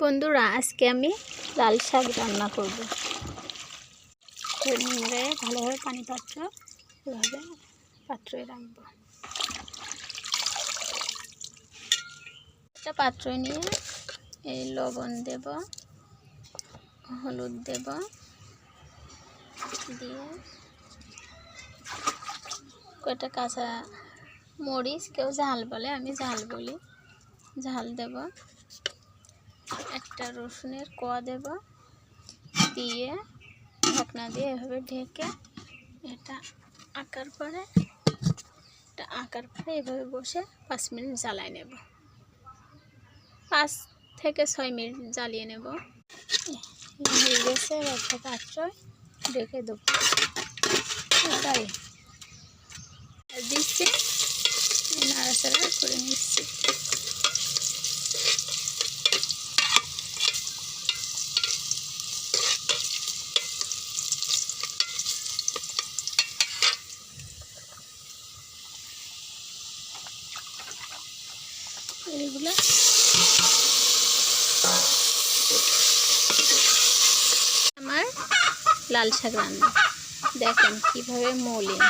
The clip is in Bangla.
বন্ধুরা, আজকে আমি লাল শাক রান্না করব। নিয়ে ভালোভাবে পানি পাত্র এভাবে পাত্রে রাখবো। একটা পাত্র নিয়ে এই লবণ দেব, হলুদ দেব, দিয়ে কয়টা কাঁচা মরিচ, কেউ ঝাল বলে, আমি ঝাল বলি, ঝাল দেব, একটা রসুনের কোয়া দেব, দিয়ে ঢাকনা দিয়ে এভাবে ঢেকে এটা আঁকার পরে এভাবে বসে 5 মিনিট জ্বালায় নেব। 5 থেকে 6 মিনিট জ্বালিয়ে নেব। হয়ে গেছে, একটা পাত্র ঢেকে দেবো। তাই দিচ্ছি, নাড়াচাড়া করে নিচ্ছি। এগুলো আমার লাল শাক রান্না, দেখেন কিভাবে মলিন।